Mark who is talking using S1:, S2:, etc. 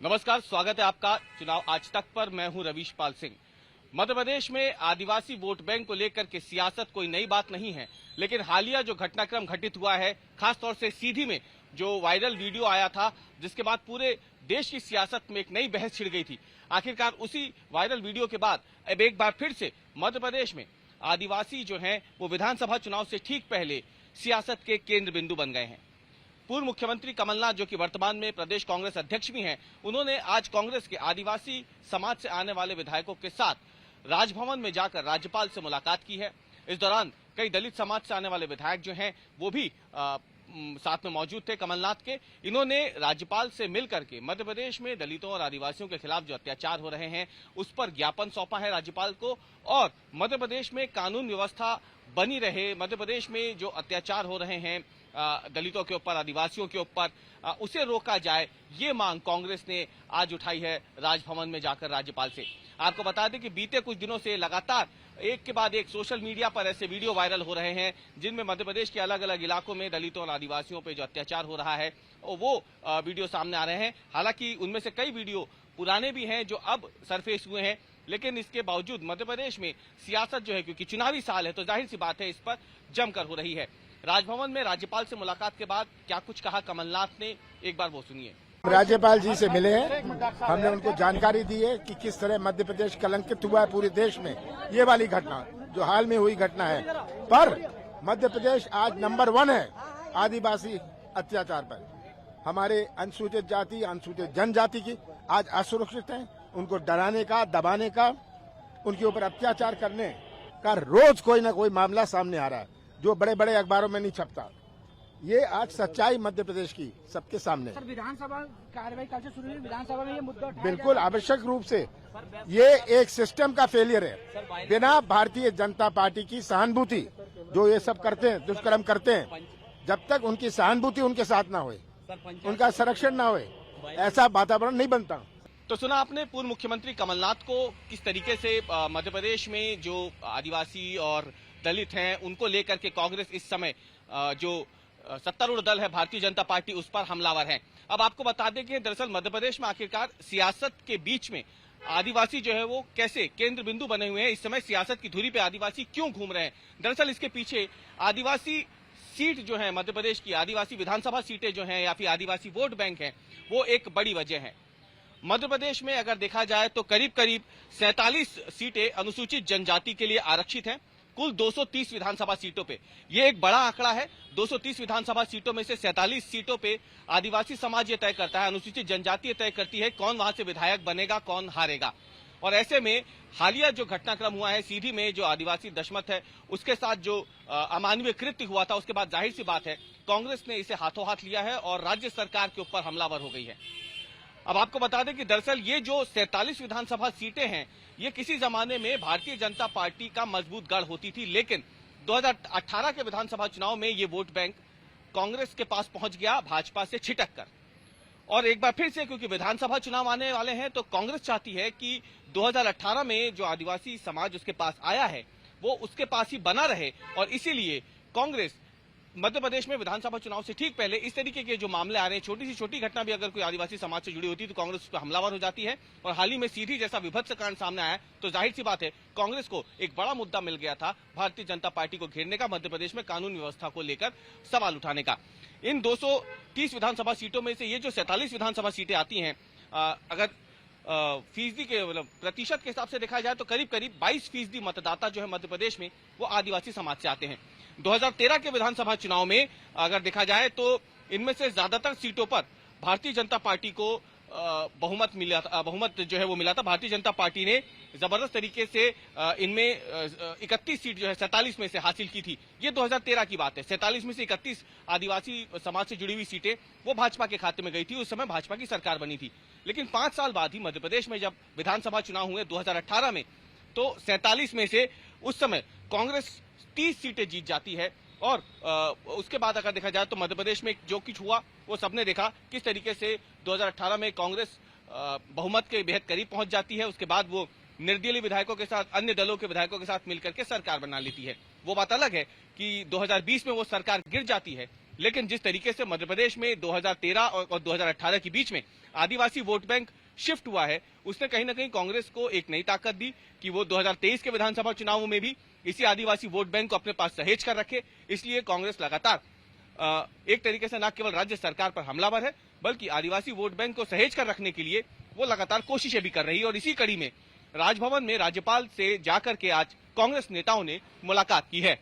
S1: नमस्कार, स्वागत है आपका चुनाव आज तक पर। मैं हूं रवीश पाल सिंह। मध्य प्रदेश में आदिवासी वोट बैंक को लेकर के सियासत कोई नई बात नहीं है, लेकिन हालिया जो घटनाक्रम घटित हुआ है, खासतौर से सीधी में जो वायरल वीडियो आया था, जिसके बाद पूरे देश की सियासत में एक नई बहस छिड़ गई थी। आखिरकार उसी वायरल वीडियो के बाद अब एक बार फिर से मध्य प्रदेश में आदिवासी जो हैं वो विधानसभा चुनाव से ठीक पहले सियासत के केंद्र बिंदु बन गए हैं। पूर्व मुख्यमंत्री कमलनाथ, जो कि वर्तमान में प्रदेश कांग्रेस अध्यक्ष भी हैं, उन्होंने आज कांग्रेस के आदिवासी समाज से आने वाले विधायकों के साथ राजभवन में जाकर राज्यपाल से मुलाकात की है। इस दौरान कई दलित समाज से आने वाले विधायक जो हैं वो भी साथ में मौजूद थे कमलनाथ के। इन्होंने राज्यपाल से मिलकर के मध्य प्रदेश में दलितों और आदिवासियों के खिलाफ जो अत्याचार हो रहे हैं उस पर ज्ञापन सौंपा है राज्यपाल को, और मध्य प्रदेश में कानून व्यवस्था बनी रहे, मध्य प्रदेश में जो अत्याचार हो रहे हैं दलितों के ऊपर, आदिवासियों के ऊपर, उसे रोका जाए, ये मांग कांग्रेस ने आज उठाई है राजभवन में जाकर राज्यपाल से। आपको बता दें कि बीते कुछ दिनों से लगातार एक के बाद एक सोशल मीडिया पर ऐसे वीडियो वायरल हो रहे हैं जिनमें मध्य प्रदेश के अलग अलग इलाकों में दलितों और आदिवासियों पर जो अत्याचार हो रहा है वो वीडियो सामने आ रहे हैं। हालांकि उनमें से कई वीडियो पुराने भी हैं जो अब सरफेस हुए हैं, लेकिन इसके बावजूद मध्य प्रदेश में सियासत जो है, क्योंकि चुनावी साल है तो जाहिर सी बात है इस पर जमकर हो रही है। राजभवन में राज्यपाल से मुलाकात के बाद क्या कुछ कहा कमलनाथ ने, एक बार वो सुनिए।
S2: राज्यपाल जी से मिले हैं, हमने उनको जानकारी दी है कि किस तरह मध्य प्रदेश कलंकित हुआ है पूरे देश में। ये वाली घटना जो हाल में हुई घटना है, पर मध्य प्रदेश आज नंबर 1 है आदिवासी अत्याचार पर। हमारे अनुसूचित जाति, अनुसूचित जनजाति की आज असुरक्षित है। उनको डराने का, दबाने का, उनके ऊपर अत्याचार करने का रोज कोई न कोई मामला सामने आ रहा है जो बड़े बड़े अखबारों में नहीं छपता। ये आज सच्चाई मध्य प्रदेश की सबके सामने।
S3: सर, विधानसभा कार्रवाई कल से शुरू हुई, विधानसभा में ये मुद्दा उठाया
S2: बिल्कुल आवश्यक रूप से। ये एक सिस्टम का फेलियर है। बिना भारतीय जनता पार्टी की सहानुभूति जो ये सब करते हैं, दुष्कर्म करते हैं, जब तक उनकी सहानुभूति उनके साथ ना होए, उनका संरक्षण ना होए, ऐसा वातावरण नहीं बनता।
S1: तो सुना आपने पूर्व मुख्यमंत्री कमलनाथ को, किस तरीके से मध्य प्रदेश में जो आदिवासी और दलित हैं उनको लेकर के कांग्रेस इस समय जो सत्तारूढ़ दल है भारतीय जनता पार्टी उस पर हमलावर है। अब आपको बता दें कि दरअसल मध्य प्रदेश में आखिरकार सियासत के बीच में आदिवासी जो है वो कैसे केंद्र बिंदु बने हुए हैं, इस समय सियासत की धुरी पे आदिवासी क्यों घूम रहे हैं। दरअसल इसके पीछे आदिवासी सीट जो है मध्य प्रदेश की, आदिवासी विधानसभा सीटें जो हैं या फिर आदिवासी वोट बैंक है, वो एक बड़ी वजह है। मध्य प्रदेश में अगर देखा जाए तो करीब करीब 47 सीटें अनुसूचित जनजाति के लिए आरक्षित हैं कुल 230 विधानसभा सीटों पे। ये एक बड़ा आंकड़ा है। 230 विधानसभा सीटों में से 47 सीटों पे आदिवासी समाज ये तय करता है, अनुसूचित जनजाति तय करती है कौन वहां से विधायक बनेगा, कौन हारेगा। और ऐसे में हालिया जो घटनाक्रम हुआ है सीधी में, जो आदिवासी दशमत है उसके साथ जो अमानवीय कृत्य हुआ था, उसके बाद जाहिर सी बात है कांग्रेस ने इसे हाथों हाथ लिया है और राज्य सरकार के ऊपर हमलावर हो गई है। अब आपको बता दें कि दरअसल ये जो 47 विधानसभा सीटें हैं ये किसी जमाने में भारतीय जनता पार्टी का मजबूत गढ़ होती थी, लेकिन 2018 के विधानसभा चुनाव में ये वोट बैंक कांग्रेस के पास पहुंच गया भाजपा से छिटक कर। और एक बार फिर से क्योंकि विधानसभा चुनाव आने वाले हैं तो कांग्रेस चाहती है कि 2018 में जो आदिवासी समाज उसके पास आया है वो उसके पास ही बना रहे, और इसीलिए कांग्रेस मध्य प्रदेश में विधानसभा चुनाव से ठीक पहले इस तरीके के जो मामले आ रहे हैं, छोटी सी छोटी घटना भी अगर कोई आदिवासी समाज से जुड़ी होती है तो कांग्रेस उस पर हमलावर हो जाती है। और हाल ही में सीधी जैसा विभत्स कांड सामने आया तो जाहिर सी बात है कांग्रेस को एक बड़ा मुद्दा मिल गया था भारतीय जनता पार्टी को घेरने का, मध्य प्रदेश में कानून व्यवस्था को लेकर सवाल उठाने का। इन 230 विधानसभा सीटों में से ये जो 47 विधानसभा सीटें आती हैं, अगर फीसदी के मतलब प्रतिशत के हिसाब से देखा जाए तो करीब करीब 22% मतदाता जो है मध्य प्रदेश में वो आदिवासी समाज से आते हैं। 2013 के विधानसभा चुनाव में अगर देखा जाए तो इनमें से ज्यादातर सीटों पर भारतीय जनता पार्टी को बहुमत जो है वो मिला था। भारतीय जनता पार्टी ने जबरदस्त तरीके से इनमें 31 सीट जो है 47 में से हासिल की थी। ये 2013 की बात है। 47 में से 31 आदिवासी समाज से जुड़ी हुई सीटें वो भाजपा के खाते में गई थी। उस समय भाजपा की सरकार बनी थी, लेकिन 5 साल बाद ही मध्य प्रदेश में जब विधानसभा चुनाव हुए 2018 में, तो 47 में से उस समय कांग्रेस 30 सीटें जीत जाती है। और उसके बाद अगर देखा जाए तो मध्य प्रदेश में जो कुछ हुआ वो सबने देखा, किस तरीके से 2018 में कांग्रेस बहुमत के बेहद करीब पहुंच जाती है। उसके बाद वो निर्दलीय विधायकों के साथ, अन्य दलों के विधायकों के साथ मिलकर के सरकार बना लेती है। वो बात अलग है कि 2020 में वो सरकार गिर जाती है, लेकिन जिस तरीके से मध्य प्रदेश में 2013 और 2018 के बीच में आदिवासी वोट बैंक शिफ्ट हुआ है उसने कहीं ना कहीं कांग्रेस को एक नई ताकत दी कि वो 2023 के विधानसभा चुनावों में भी इसी आदिवासी वोट बैंक को अपने पास सहेज कर रखे। इसलिए कांग्रेस लगातार एक तरीके से न केवल राज्य सरकार पर हमलावर है बल्कि आदिवासी वोट बैंक को सहेज कर रखने के लिए वो लगातार कोशिशें भी कर रही है। और इसी कड़ी में राजभवन में राज्यपाल से जाकर के आज कांग्रेस नेताओं ने मुलाकात की है।